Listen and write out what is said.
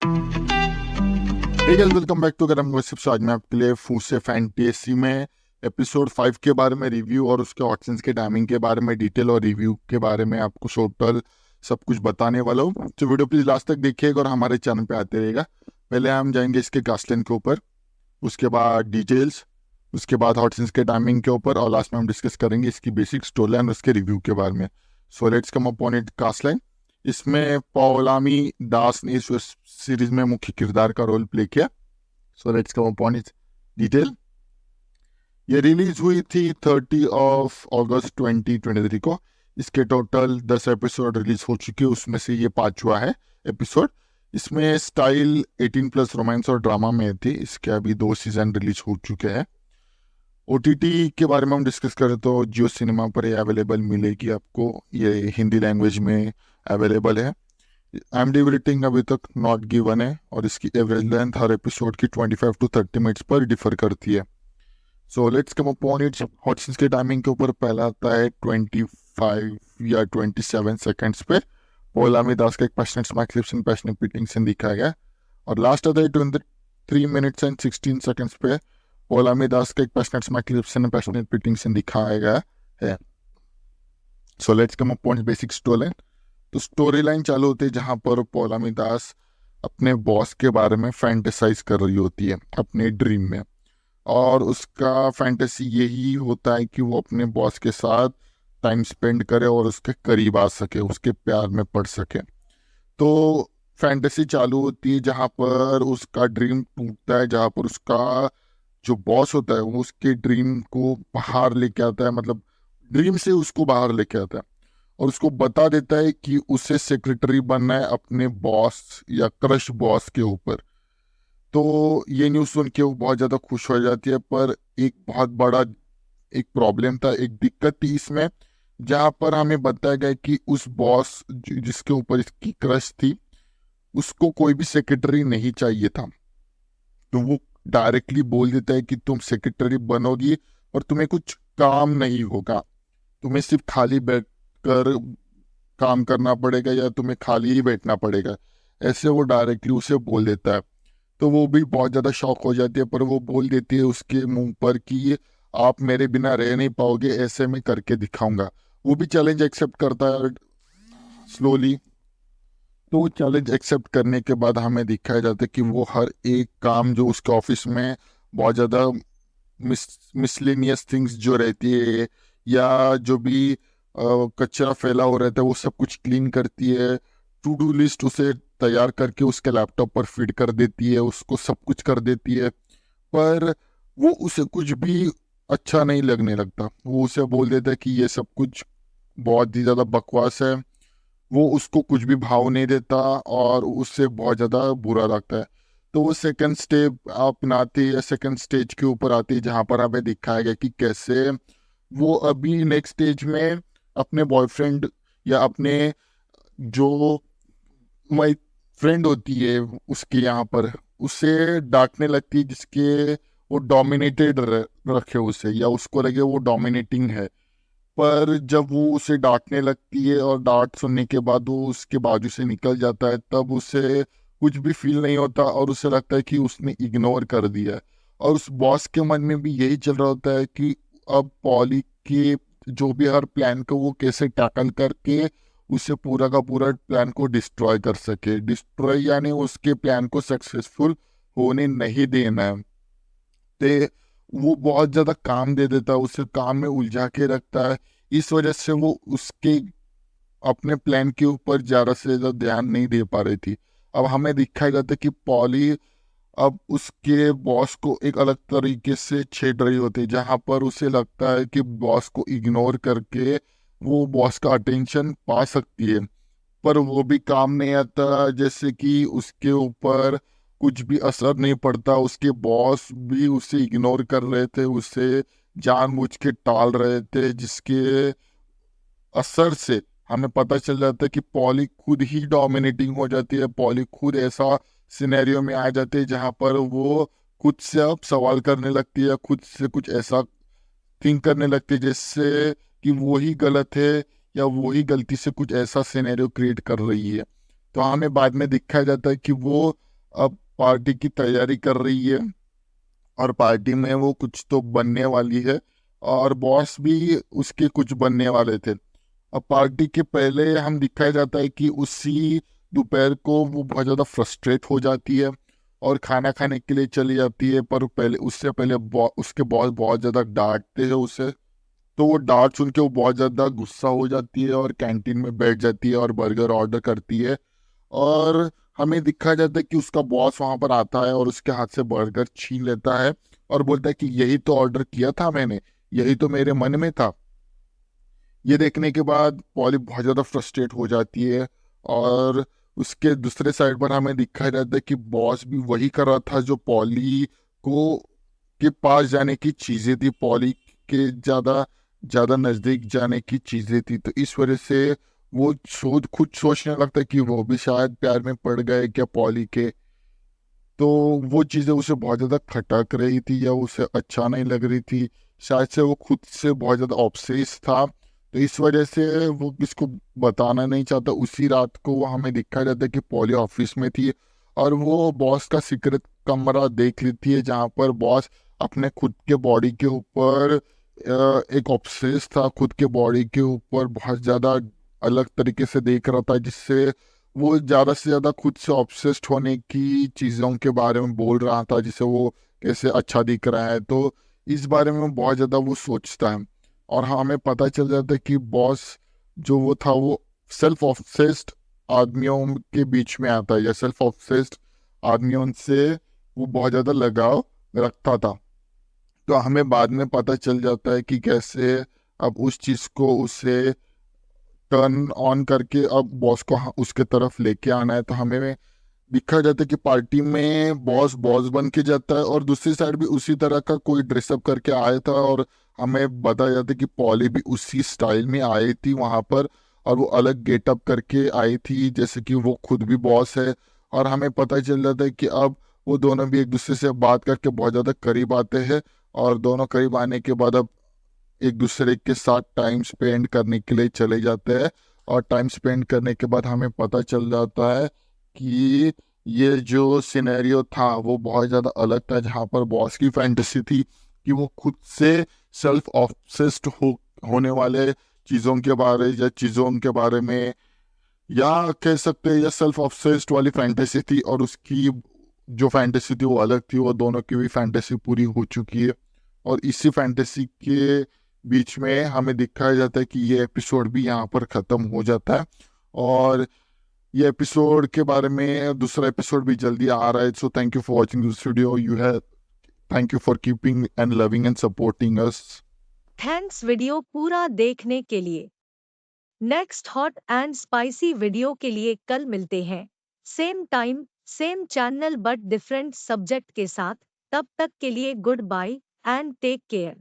Hey guys, welcome back to Garam gossips. आज मैं आपके लिए फूसे फैंटेसी में एपिसोड 5 के बारे में रिव्यू और उसके ऑडिशंस के टाइमिंग के बारे में डिटेल और रिव्यू के बारे में आपको टोटल सब कुछ बताने वाला हूँ। तो वीडियो प्लीज लास्ट तक देखिएगा और हमारे चैनल पे आते रहेगा। पहले हम जाएंगे इसके कास्टलाइन के ऊपर, उसके बाद डिटेल्स, उसके बाद ऑडिशंस के टाइमिंग के ऊपर, और लास्ट में हम डिस्कस करेंगे इसकी बेसिक स्टोरी लाइन और उसके रिव्यू के बारे में। So let's come upon it. Cast line, इसमें पौलामी दास ने इस सीरीज में मुख्य किरदार का रोल प्ले किया। सो let's come upon it detail. ये रिलीज हुई थी 30 अगस्त 2023 को। इसके टोटल 10 एपिसोड रिलीज हो चुके हैं, उसमें से ये पांचवा है एपिसोड। इसमें स्टाइल 18+ रोमांस और ड्रामा में थी। इसके अभी 2 सीजन रिलीज हो चुके हैं। ओटीटी के बारे में हम डिस्कस करें तो जियो सिनेमा पर ये अवेलेबल मिलेगी आपको। ये हिंदी लैंग्वेज में अवेलेबल है। IMDb रेटिंग अभी तक नॉट गिवन है और इसकी एवरेज लेंथ हर एपिसोड की 25 to 30 मिनट्स पर डिफर करती है। So let's come upon it. हॉटसिंस के टाइमिंग के ऊपर पहला आता है 25 या 27 सेकेंड्स पे। पोलामी दास का एक passionate smack clips and passionate beating scene दिखाया गया। और लास्ट आता है 23 मिनट्स एंड 16 सेकेंड्स पे। पोलामी दास का एक passionate smack clips and passionate beating scene दिखाया गया है। So let's come upon basic story line. तो स्टोरी लाइन चालू होती है जहां पर पौलामी दास अपने बॉस के बारे में फैंटेसाइज कर रही होती है अपने ड्रीम में। और उसका फैंटेसी यही होता है कि वो अपने बॉस के साथ टाइम स्पेंड करे और उसके करीब आ सके, उसके प्यार में पड़ सके। तो फैंटेसी चालू होती है जहां पर उसका ड्रीम टूटता है, जहां पर उसका जो बॉस होता है वो उसके ड्रीम को बाहर लेके आता है, मतलब ड्रीम से उसको बाहर लेके आता है और उसको बता देता है कि उसे सेक्रेटरी बनना है अपने बॉस या क्रश बॉस के ऊपर। तो ये न्यूज़ सुन के वो बहुत ज़्यादा खुश हो जाती है, पर एक बहुत बड़ा एक प्रॉब्लम था, एक दिक्कत थी इसमें। जहाँ पर हमें बताया गया कि उस बॉस जिसके ऊपर इसकी क्रश थी उसको कोई भी सेक्रेटरी नहीं चाहिए था। तो वो डायरेक्टली बोल देता है कि तुम सेक्रेटरी बनोगी और तुम्हें कुछ काम नहीं होगा, तुम्हें सिर्फ खाली बैठ कर काम करना पड़ेगा या तुम्हें खाली ही बैठना पड़ेगा। ऐसे वो डायरेक्टली उसे बोल देता है। तो वो भी बहुत ज़्यादा शॉक हो जाती है, पर वो बोल देती है उसके मुंह पर कि आप मेरे बिना रह नहीं पाओगे, ऐसे मैं करके दिखाऊंगा। वो भी चैलेंज एक्सेप्ट करता है स्लोली। तो वो चैलेंज एक्सेप्ट करने के बाद हमें दिखाया जाता है कि वो हर एक काम जो उसके ऑफिस में बहुत ज़्यादा मिसलेनियस थिंग्स जो रहती है या जो भी कचरा फैला हो रहता है वो सब कुछ क्लीन करती है। टू डू लिस्ट उसे तैयार करके उसके लैपटॉप पर फीड कर देती है, उसको सब कुछ कर देती है। पर वो उसे कुछ भी अच्छा नहीं लगने लगता। वो उसे बोल देता है कि ये सब कुछ बहुत ही ज़्यादा बकवास है। वो उसको कुछ भी भाव नहीं देता और उससे बहुत ज़्यादा बुरा लगता है। तो वो सेकंड स्टेप अपनाती है, सेकंड स्टेज के ऊपर आती है जहाँ पर हमें दिखाया गया कि कैसे वो अभी नेक्स्ट स्टेज में अपने बॉयफ्रेंड या अपने जो माई फ्रेंड होती है उसके यहाँ पर उसे डांटने लगती है, जिसके वो डोमिनेटेड रखे उसे या उसको लगे वो डोमिनेटिंग है। पर जब वो उसे डांटने लगती है और डांट सुनने के बाद वो उसके बाजू से निकल जाता है, तब उसे कुछ भी फील नहीं होता और उसे लगता है कि उसने इग्नोर कर दिया है। और उस बॉस के मन में भी यही चल रहा होता है कि अब पॉली के जो भी हर प्लान को वो कैसे टैकल करके उसे पूरा का पूरा प्लान को डिस्ट्रॉय कर सके। डिस्ट्रॉय यानी उसके प्लान को सक्सेसफुल होने नहीं देना है। ते वो बहुत ज्यादा काम दे देता है, उसे काम में उलझा के रखता है। इस वजह से वो उसके अपने प्लान के ऊपर ज्यादा से ज्यादा ध्यान नहीं दे पा रही थी। अब हमें दिखाया जाता है कि पॉली अब उसके बॉस को एक अलग तरीके से छेड़ रही होती है, जहां पर उसे लगता है कि बॉस को इग्नोर करके वो बॉस का अटेंशन पा सकती है। पर वो भी काम नहीं आता, जैसे कि उसके ऊपर कुछ भी असर नहीं पड़ता। उसके बॉस भी उसे इग्नोर कर रहे थे, उसे जानबूझ के टाल रहे थे, जिसके असर से हमें पता चल जाता है कि पॉली खुद ही डोमिनेटिंग हो जाती है। पॉली खुद ऐसा सिनेरियो में आ जाती है जहां पर वो खुद से अब सवाल करने लगती है, खुद से कुछ ऐसा थिंक करने लगती है जैसे कि वो ही गलत है या वो ही गलती से कुछ ऐसा सिनेरियो क्रिएट कर रही है। तो हमें बाद में दिखाया जाता है कि वो अब पार्टी की तैयारी कर रही है और पार्टी में वो कुछ तो बनने वाली है और बॉस भी उसके कुछ बनने वाले थे। अब पार्टी के पहले हम दिखाया जाता है कि उसी दोपहर को वो बहुत ज़्यादा फ्रस्ट्रेट हो जाती है और खाना खाने के लिए चली जाती है, पर पहले उससे पहले उसके बॉस बहुत ज़्यादा डांटते हैं उसे। तो वो डांट सुन के वो बहुत ज़्यादा गुस्सा हो जाती है और कैंटीन में बैठ जाती है और बर्गर ऑर्डर करती है। और हमें दिखा जाता है कि उसका बॉस वहां पर आता है और उसके हाथ से बर्गर छीन लेता है और बोलता है कि यही तो ऑर्डर किया था मैंने, यही तो मेरे मन में था। ये देखने के बाद पॉली बहुत ज़्यादा फ्रस्ट्रेट हो जाती है और उसके दूसरे साइड पर हमें दिखाया जाता है कि बॉस भी वही कर रहा था जो पॉली को के पास जाने की चीज़ें थी, पॉली के ज़्यादा ज़्यादा नज़दीक जाने की चीज़ें थी। तो इस वजह से वो खुद सोचने लगता है कि वो भी शायद प्यार में पड़ गए क्या पॉली के। तो वो चीज़ें उसे बहुत ज़्यादा खटक रही थी या उसे अच्छा नहीं लग रही थी। शायद से वो खुद से बहुत ज़्यादा ऑब्सेस था, तो इस वजह से वो किसको बताना नहीं चाहता। उसी रात को वो हमें दिखाया जाता है कि पॉली ऑफिस में थी और वो बॉस का सीक्रेट कमरा देख लेती है जहाँ पर बॉस अपने खुद के बॉडी के ऊपर एक ऑब्सेस था, खुद के बॉडी के ऊपर बहुत ज़्यादा अलग तरीके से देख रहा था, जिससे वो ज्यादा से ज्यादा खुद से ऑब्सेस्ड होने की चीजों के बारे में बोल रहा था, जिसे वो कैसे अच्छा दिख रहा है। तो इस बारे में बहुत ज्यादा वो सोचता है और हमें पता चल जाता है कि बॉस जो वो था वो सेल्फ ऑब्सेस्ड आदमियों के बीच में आता है या सेल्फ ऑब्सेस्ड आदमियों से वो बहुत ज्यादा लगाव रखता था। तो हमें बाद में पता चल जाता है कि कैसे अब उस चीज को उसे टर्न ऑन करके अब बॉस को उसके तरफ लेके आना है। तो हमें दिखा जाता है कि पार्टी में बॉस बॉस बन के जाता है और दूसरी साइड भी उसी तरह का कोई ड्रेसअप करके आया था और हमें बताया जाता है कि पॉली भी उसी स्टाइल में आई थी वहां पर और वो अलग गेटअप करके आई थी जैसे कि वो खुद भी बॉस है। और हमें पता चल जाता है कि अब वो दोनों भी एक दूसरे से बात करके बहुत ज़्यादा करीब आते हैं और दोनों करीब आने के बाद अब एक दूसरे के साथ टाइम स्पेंड करने के लिए चले जाते हैं। और टाइम स्पेंड करने के बाद हमें पता चल जाता है कि ये जो सिनेरियो था वो बहुत ज़्यादा अलग था, जहाँ पर बॉस की फैंटेसी थी कि वो खुद से सेल्फ ऑब्सेस्ड होने वाले चीज़ों के बारे या चीज़ों के बारे में या कह सकते हैं या सेल्फ ऑब्सेस्ड वाली फैंटेसी थी और उसकी जो फैंटेसी थी वो अलग थी। वो दोनों की भी फैंटेसी पूरी हो चुकी है और इसी फैंटेसी के बीच में हमें दिखाया जाता है कि ये एपिसोड भी यहाँ पर ख़त्म हो जाता है। और ये एपिसोड के बारे में दूसरा एपिसोड भी जल्दी आ रहा है। So thank you for watching this video. You have thank you for keeping and loving and supporting us. Thanks video पूरा देखने के लिए। Next hot and spicy video के लिए कल मिलते हैं, same time same channel but different subject के साथ। तब तक के लिए goodbye and take care.